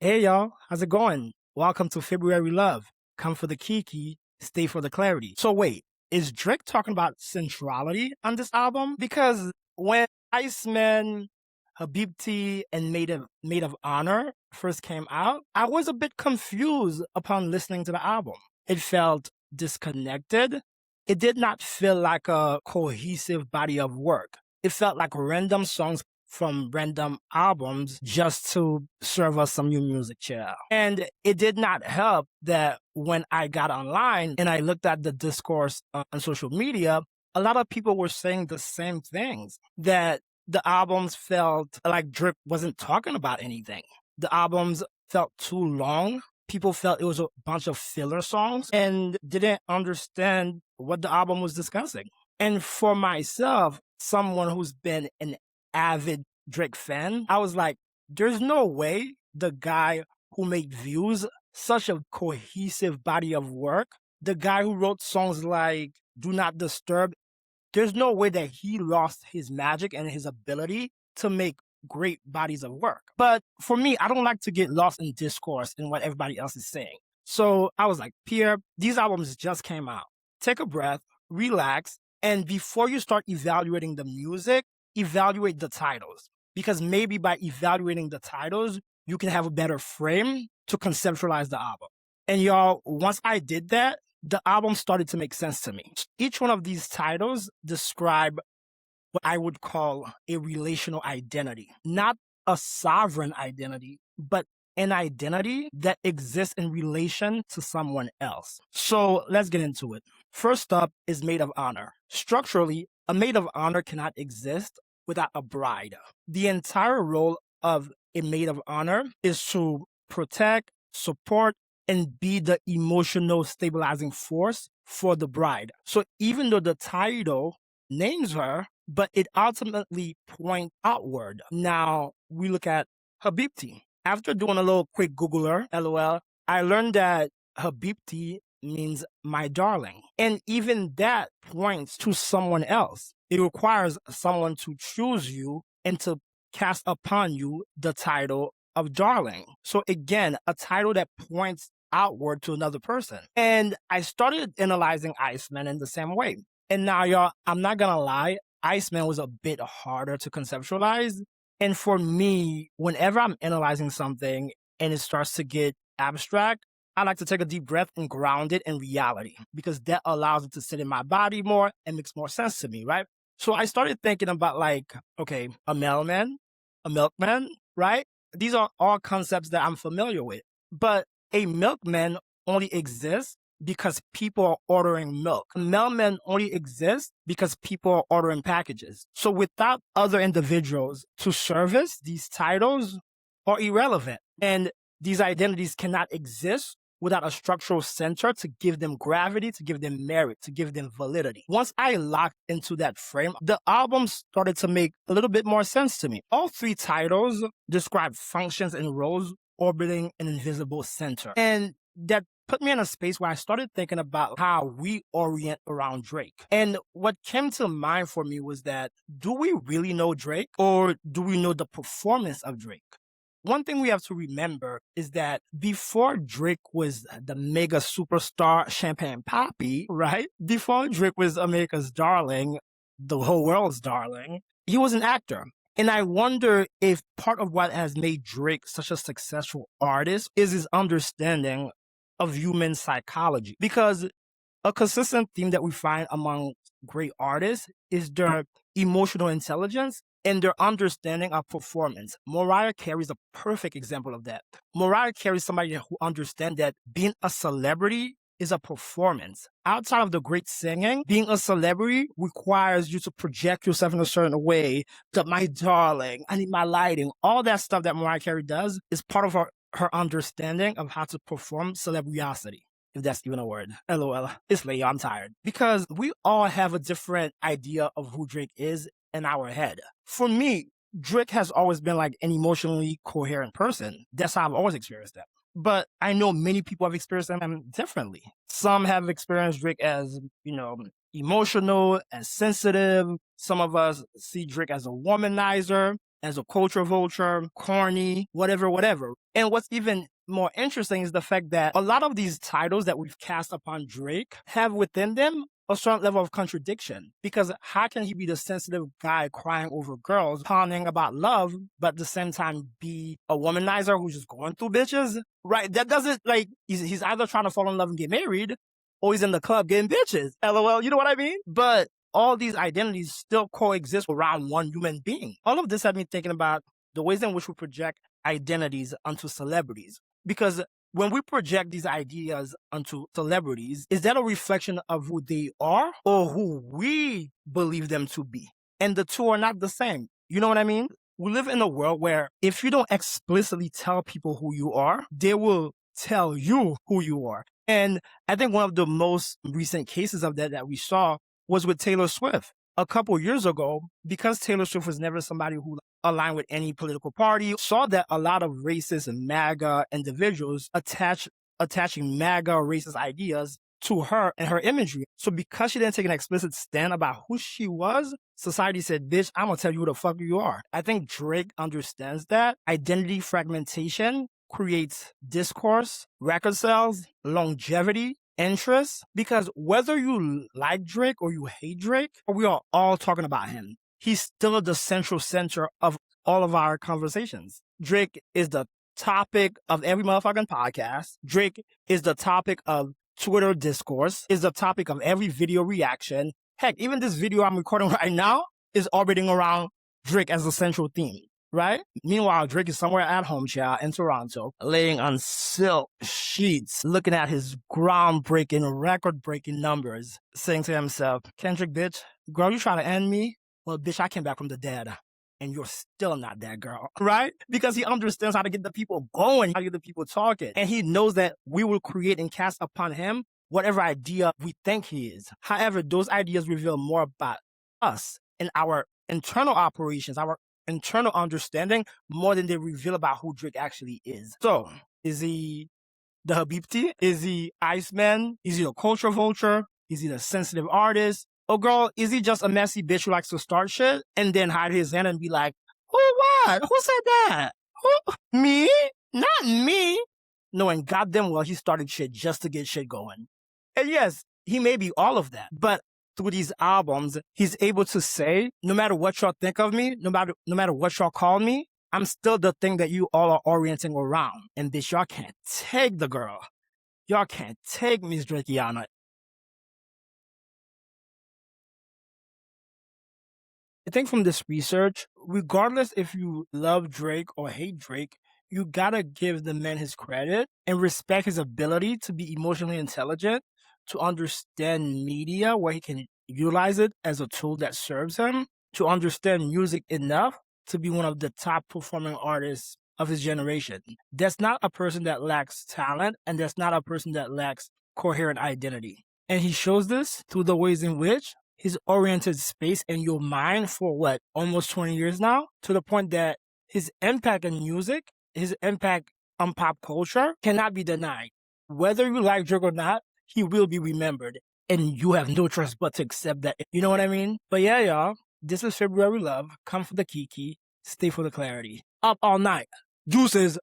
Hey y'all, how's it going? Welcome to February Love. Come for the kiki, stay for the clarity. So wait, is Drake talking about centrality on this album? Because when Iceman, Habibti, and Maid of Honor first came out, I was a bit confused upon listening to the album. It felt disconnected. It did not feel like a cohesive body of work. It felt like random songs from random albums just to serve us some new music chill. And it did not help that when I got online and I looked at the discourse on social media, a lot of people were saying the same things, that the albums felt like Drake wasn't talking about anything. The albums felt too long. People felt it was a bunch of filler songs and didn't understand what the album was discussing. And for myself, someone who's been an avid Drake fan, I was like, there's no way the guy who made Views such a cohesive body of work, the guy who wrote songs like Do Not Disturb, there's no way that he lost his magic and his ability to make great bodies of work. But for me, I don't like to get lost in discourse and what everybody else is saying. So I was like, Pierre, these albums just came out. Take a breath, relax, and before you start evaluating the music, evaluate the titles. Because maybe by evaluating the titles, you can have a better frame to conceptualize the album. And y'all, once I did that, the album started to make sense to me. Each one of these titles describe what I would call a relational identity, not a sovereign identity, but an identity that exists in relation to someone else. So let's get into it. First up is Maid of Honor. Structurally, a Maid of Honor cannot exist without a bride. The entire role of a Maid of Honor is to protect, support, and be the emotional stabilizing force for the bride. So even though the title names her, but it ultimately points outward. Now we look at Habibti. After doing a little quick Googler, LOL, I learned that Habibti means my darling. And even that points to someone else. It requires someone to choose you and to cast upon you the title of darling. So again, a title that points outward to another person. And I started analyzing Iceman in the same way. And now, y'all, I'm not gonna lie, Iceman was a bit harder to conceptualize. And for me, whenever I'm analyzing something and it starts to get abstract, I like to take a deep breath and ground it in reality because that allows it to sit in my body more and makes more sense to me, right? So I started thinking about like, okay, a mailman, a milkman, right? These are all concepts that I'm familiar with. But a milkman only exists because people are ordering milk. Mailmen only exist because people are ordering packages. So without other individuals to service, these titles are irrelevant. And these identities cannot exist without a structural center to give them gravity, to give them merit, to give them validity. Once I locked into that frame, the album started to make a little bit more sense to me. All three titles describe functions and roles orbiting an invisible center. And that put me in a space where I started thinking about how we orient around Drake. And what came to mind for me was that, do we really know Drake or do we know the performance of Drake? One thing we have to remember is that before Drake was the mega superstar Champagne Papi, right? Before Drake was America's darling, the whole world's darling, he was an actor. And I wonder if part of what has made Drake such a successful artist is his understanding of human psychology. Because a consistent theme that we find among great artists is their emotional intelligence and their understanding of performance. Mariah Carey is a perfect example of that. Mariah Carey is somebody who understands that being a celebrity is a performance. Outside of the great singing, being a celebrity requires you to project yourself in a certain way. That my darling, I need my lighting. All that stuff that Mariah Carey does is part of her understanding of how to perform celebriosity, if that's even a word. LOL. It's late, I'm tired. Because we all have a different idea of who Drake is in our head. For me, Drake has always been like an emotionally coherent person. That's how I've always experienced that. But I know many people have experienced him differently. Some have experienced Drake as, emotional and sensitive. Some of us see Drake as a womanizer. as a culture vulture, corny, whatever. And what's even more interesting is the fact that a lot of these titles that we've cast upon Drake have within them a certain level of contradiction. Because how can he be the sensitive guy crying over girls, pounding about love, but at the same time be a womanizer who's just going through bitches? Right? That doesn't, like, he's either trying to fall in love and get married, or he's in the club getting bitches. LOL, you know what I mean? But all these identities still coexist around one human being. All of this had me thinking about the ways in which we project identities onto celebrities. Because when we project these ideas onto celebrities, is that a reflection of who they are or who we believe them to be? And the two are not the same. You know what I mean? We live in a world where if you don't explicitly tell people who you are, they will tell you who you are. And I think one of the most recent cases of that we saw was with Taylor Swift. A couple years ago, because Taylor Swift was never somebody who aligned with any political party, saw that a lot of racist and MAGA individuals attaching MAGA racist ideas to her and her imagery. So because she didn't take an explicit stand about who she was, society said, bitch, I'm gonna tell you who the fuck you are. I think Drake understands that identity fragmentation creates discourse, record sales, longevity, interest, because whether you like Drake or you hate Drake, we are all talking about him. He's still the central center of all of our conversations. Drake is the topic of every motherfucking podcast. Drake is the topic of Twitter discourse, is the topic of every video reaction. Heck, even this video I'm recording right now is orbiting around Drake as the central theme. Right? Meanwhile, Drake is somewhere at home, child, in Toronto, laying on silk sheets, looking at his groundbreaking, record-breaking numbers, saying to himself, Kendrick, bitch, girl, you trying to end me? Well, bitch, I came back from the dead, and you're still not that girl, right? Because he understands how to get the people going, how to get the people talking, and he knows that we will create and cast upon him whatever idea we think he is. However, those ideas reveal more about us and our internal operations, our internal understanding, more than they reveal about who Drake actually is. So, is he the Habibti? Is he Iceman? Is he a culture vulture? Is he the sensitive artist? Oh girl, is he just a messy bitch who likes to start shit and then hide his hand and be like, who what? Who said that? Who? Me? Not me. Knowing goddamn well he started shit just to get shit going. And yes, he may be all of that, but through these albums, he's able to say, no matter what y'all think of me, no matter what y'all call me, I'm still the thing that you all are orienting around. And bitch, y'all can't take the girl. Y'all can't take Miss Drakiana. I think from this research, regardless if you love Drake or hate Drake, you gotta give the man his credit and respect his ability to be emotionally intelligent, to understand media where he can utilize it as a tool that serves him, to understand music enough to be one of the top performing artists of his generation. That's not a person that lacks talent, and that's not a person that lacks coherent identity. And he shows this through the ways in which he's oriented space in your mind for almost 20 years now, to the point that his impact in music, his impact on pop culture cannot be denied. Whether you like Drake or not, he will be remembered, and you have no choice but to accept that. You know what I mean? But yeah, y'all, this is February Love. Come for the kiki, stay for the clarity. Up all night. Deuces.